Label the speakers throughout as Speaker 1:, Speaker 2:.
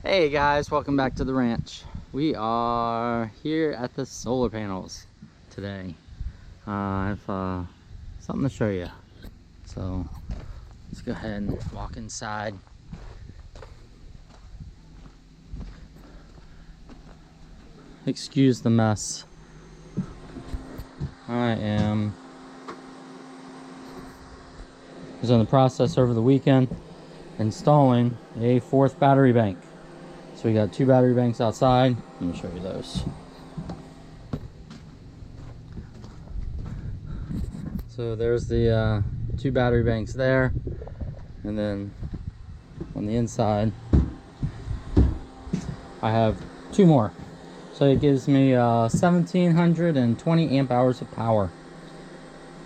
Speaker 1: Hey guys, welcome back to the ranch. We are here at the solar panels today. I have something to show you. So let's go ahead and walk inside. Excuse the mess. I was in the process over the weekend installing a fourth battery bank. So we got two battery banks outside. Let me show you those. So there's the two battery banks there, and then on the inside I have two more. So it gives me 1720 amp hours of power.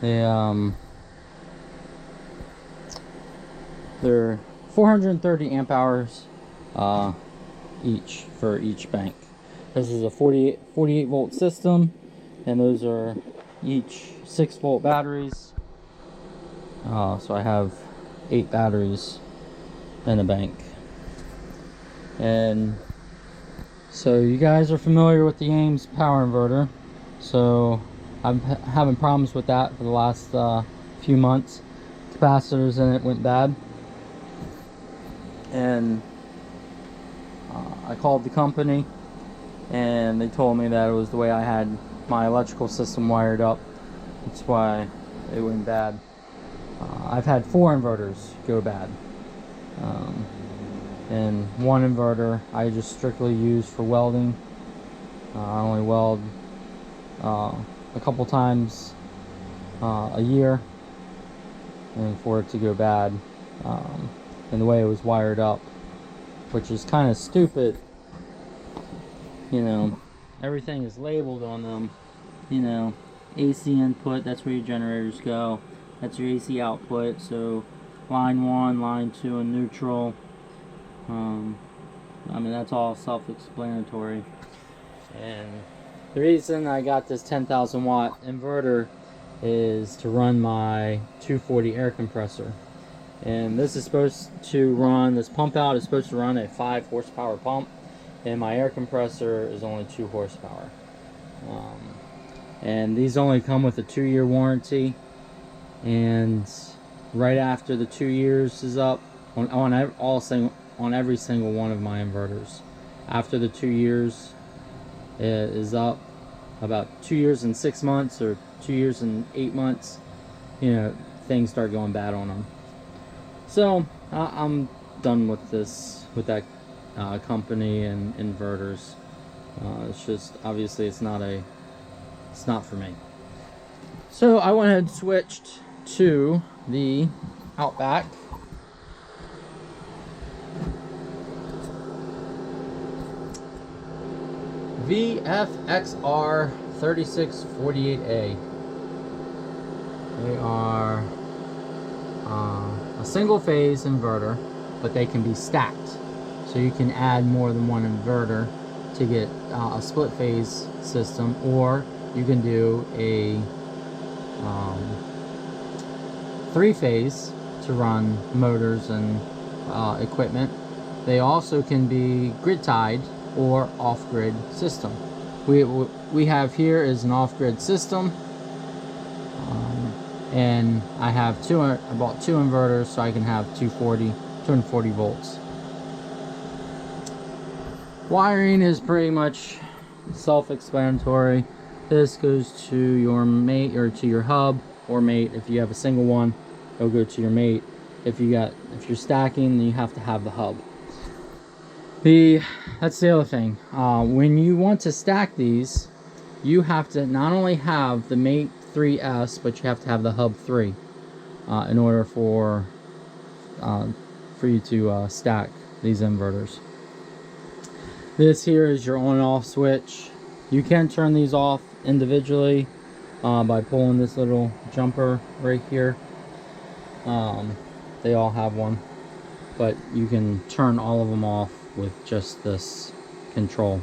Speaker 1: They're 430 amp hours each for each bank. This is a 48 volt system, and those are each 6 volt batteries. So I have 8 batteries in the bank. And so you guys are familiar with the Ames power inverter. So I'm having problems with that for the last few months. Capacitors in it went bad, and I called the company and they told me that it was the way I had my electrical system wired up. That's why it went bad. I've had 4 inverters go bad, and one inverter I just strictly use for welding. I only weld a couple times a year, and for it to go bad, and the way it was wired up, which is kind of stupid. You know, everything is labeled on them. You know, AC input, that's where your generators go. That's your AC output. So line 1, line 2, and neutral. I mean, that's all self-explanatory. And the reason I got this 10,000 watt inverter is to run my 240 air compressor. And this is supposed to run, this pump out is supposed to run a 5 horsepower pump, and my air compressor is only 2 horsepower. And these only come with a 2-year warranty, and right after the 2 years is up on every single one of my inverters, after the 2 years is up, about 2 years and 6 months or 2 years and 8 months, you know, things start going bad on them. So I'm done with that company and inverters. It's just, obviously it's not for me. So I went ahead and switched to the Outback. VFXR 3648A. They are a single phase inverter, but they can be stacked, so you can add more than one inverter to get a split phase system, or you can do a 3-phase to run motors and equipment. They also can be grid tied or off-grid system. We have here is an off-grid system. And I have I bought 2 inverters, so I can have 240 volts. Wiring is pretty much self-explanatory. This goes to your mate, or to your hub or mate. If you have a single one, it'll go to your mate. If you're stacking, then you have to have the hub. That's the other thing. When you want to stack these, you have to not only have the mate 3S, but you have to have the hub 3 in order for you to stack these inverters. This here is your on and off switch. You can turn these off individually by pulling this little jumper right here. They all have one, but you can turn all of them off with just this control.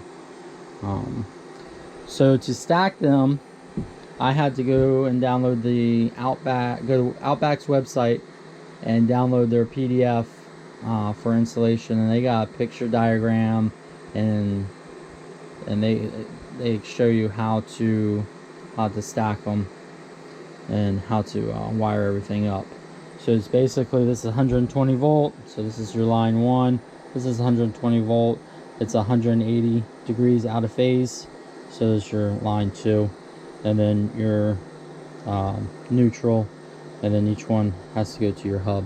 Speaker 1: So to stack them, I had to go and download the Outback, go to Outback's website and download their PDF for installation, and they got a picture diagram, and they show you how to stack them and how to wire everything up. So it's basically, this is 120 volt, so this is your line 1. This is 120 volt. It's 180 degrees out of phase, so there's your line 2, and then your neutral, and then each one has to go to your hub.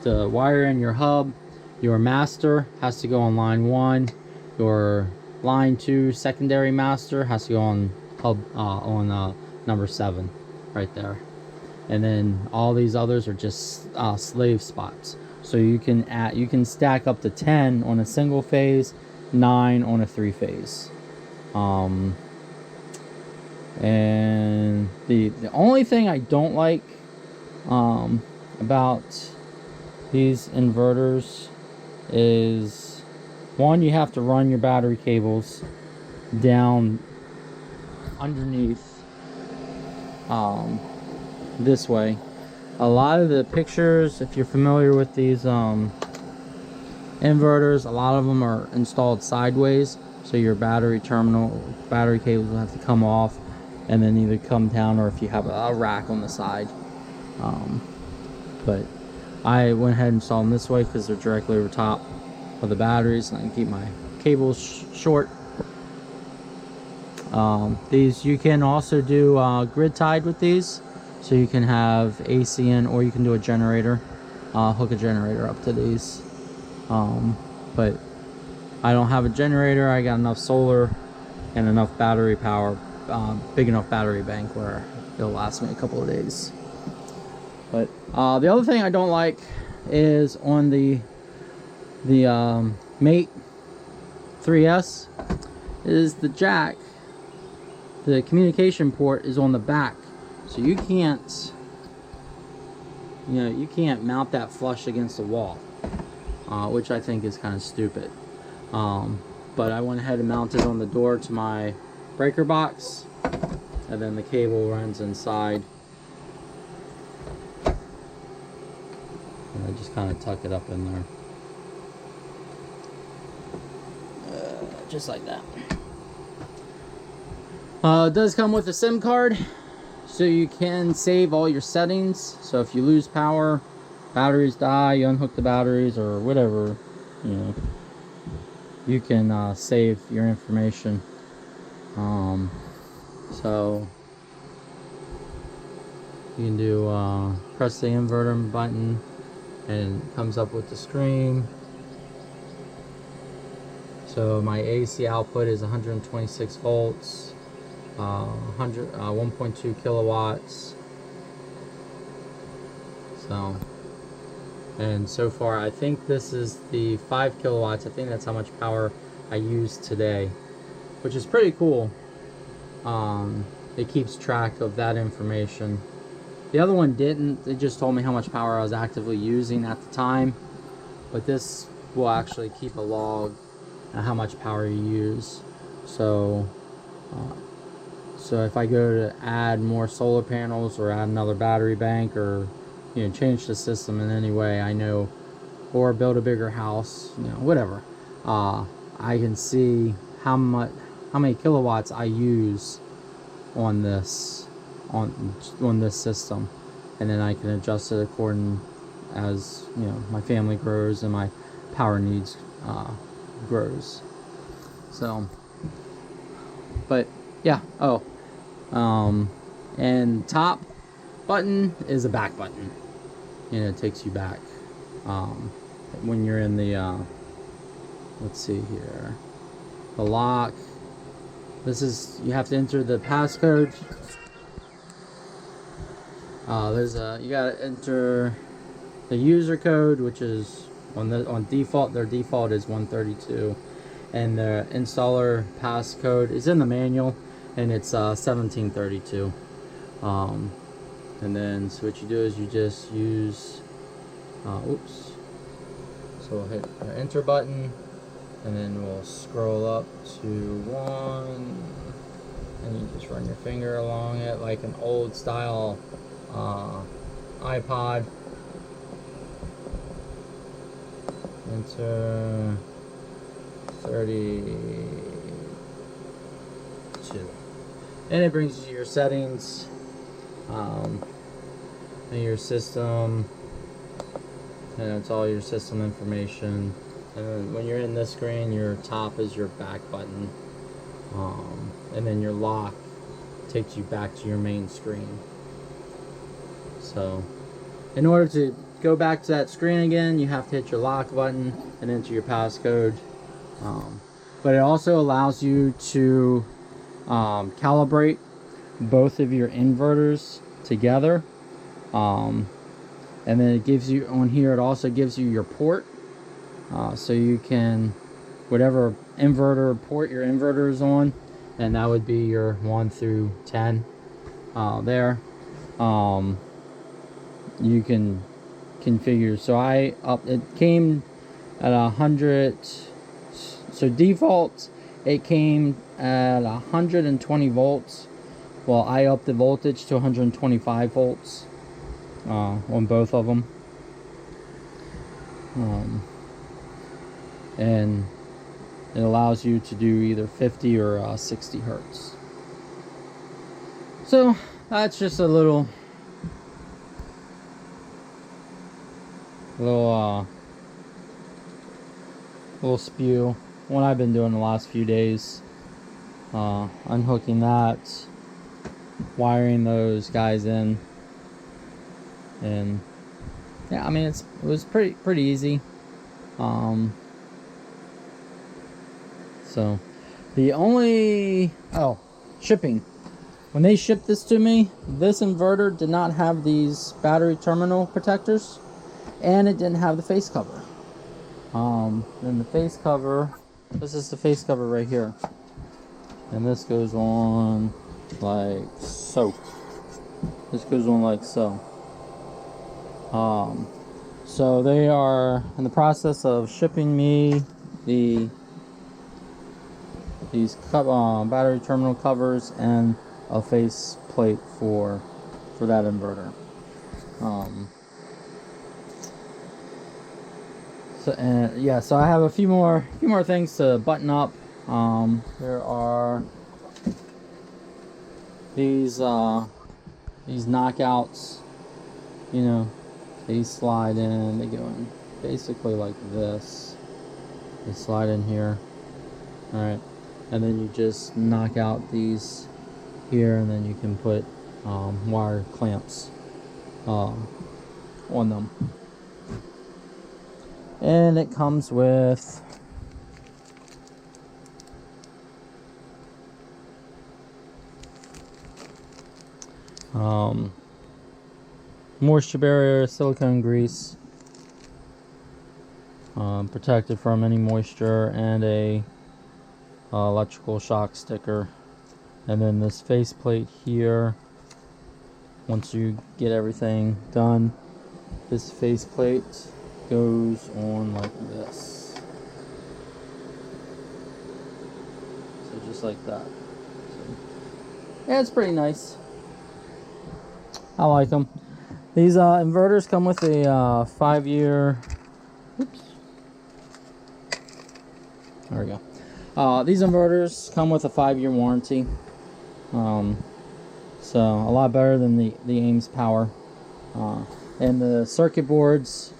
Speaker 1: To wire in your hub, your master has to go on line 1. Your line 2 secondary master has to go on hub number 7 right there. And then all these others are just slave spots. So you can stack up to 10 on a single phase, 9 on a 3-phase. And the only thing I don't like about these inverters is, one, you have to run your battery cables down underneath this way. A lot of the pictures, if you're familiar with these inverters, a lot of them are installed sideways, so your battery cables will have to come off and then either come down, or if you have a rack on the side. But I went ahead and installed them this way because they're directly over top of the batteries, and I can keep my cables short. These, you can also do grid tied with these, so you can have AC in, or you can do a generator, hook a generator up to these. But I don't have a generator. I got enough solar and enough battery power, big enough battery bank where it'll last me a couple of days. But the other thing I don't like is on the Mate 3S is the jack. The communication port is on the back, so you can't mount that flush against the wall, which I think is kind of stupid. But I went ahead and mounted on the door to my breaker box, and then the cable runs inside, and I just kind of tuck it up in there, just like that. It does come with a SIM card, so you can save all your settings. So if you lose power, batteries die, you unhook the batteries or whatever, you can save your information. So you can do press the inverter button, and it comes up with the screen. So my AC output is 126 volts. 1.2 kilowatts. So, and so far I think this is the 5 kilowatts. I think that's how much power I used today, which is pretty cool. It keeps track of that information. The other one didn't. It just told me how much power I was actively using at the time, but this will actually keep a log of how much power you use. So if I go to add more solar panels or add another battery bank, or change the system in any way, I know, or build a bigger house, whatever, I can see how many kilowatts I use on this system, and then I can adjust it according as my family grows and my power needs grows. So, but yeah. And top button is a back button, and it takes you back when you're in the let's see here, the lock. This is, you have to enter the passcode. You gotta enter the user code, which is on default. Their default is 132, and the installer passcode is in the manual, and it's 1732. And then so what you do is you just use so we'll hit the enter button, and then we'll scroll up to 1, and you just run your finger along it like an old style iPod. enter 32. And it brings you to your settings, and your system, and it's all your system information. And then when you're in this screen, your top is your back button, and then your lock takes you back to your main screen. So in order to go back to that screen again, you have to hit your lock button and enter your passcode. But it also allows you to calibrate both of your inverters together, and then it gives you on here, it also gives you your port, so you can, whatever inverter port your inverter is on, and that would be your 1 through 10 there. You can configure. So it came at 100. So default, it came at 120 volts. Well, I upped the voltage to 125 volts on both of them. And it allows you to do either 50 or 60 hertz. So that's just a little spew. What I've been doing the last few days, unhooking that, wiring those guys in, and yeah, I mean it was pretty easy. So the only shipping. When they shipped this to me, this inverter did not have these battery terminal protectors, and it didn't have the face cover. And the face cover, this is the face cover right here, and this goes on like so. This goes on like so. So they are in the process of shipping me these battery terminal covers and a face plate for that inverter. So I have a few more things to button up. There are these knockouts. You know, they slide in. They go in basically like this. They slide in here. All right, and then you just knock out these here, and then you can put wire clamps on them. And it comes with moisture barrier, silicone grease, protected from any moisture, and a electrical shock sticker. And then this face plate here, once you get everything done, this face plate goes on like this. So just like that. So, yeah, it's pretty nice. I like them. These inverters come with a 5-year. Oops. There we go. These inverters come with a 5-year warranty. So a lot better than the Ames Power. And the circuit boards,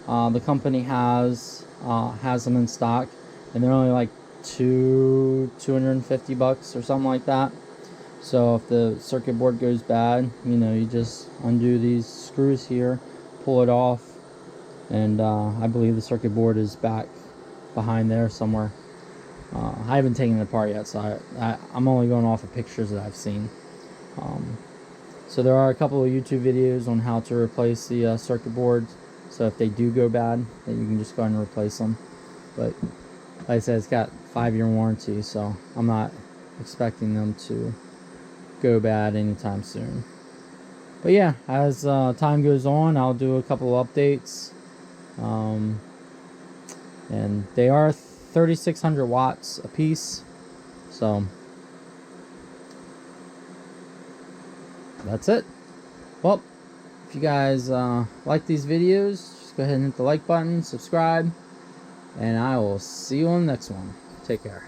Speaker 1: the company has them in stock, and they're only like $250 or something like that. So if the circuit board goes bad, you know, you just undo these screws here, pull it off, and I believe the circuit board is back behind there somewhere. I haven't taken it apart yet, so I'm only going off of pictures that I've seen. So there are a couple of YouTube videos on how to replace the circuit boards. So if they do go bad, then you can just go ahead and replace them. But like I said, it's got 5-year warranty, so I'm not expecting them to go bad anytime soon. But yeah, as time goes on, I'll do a couple of updates. And they are 3,600 watts a piece. So that's it. Well, if you guys like these videos, just go ahead and hit the like button, subscribe, And I will see you on the next one. Take care.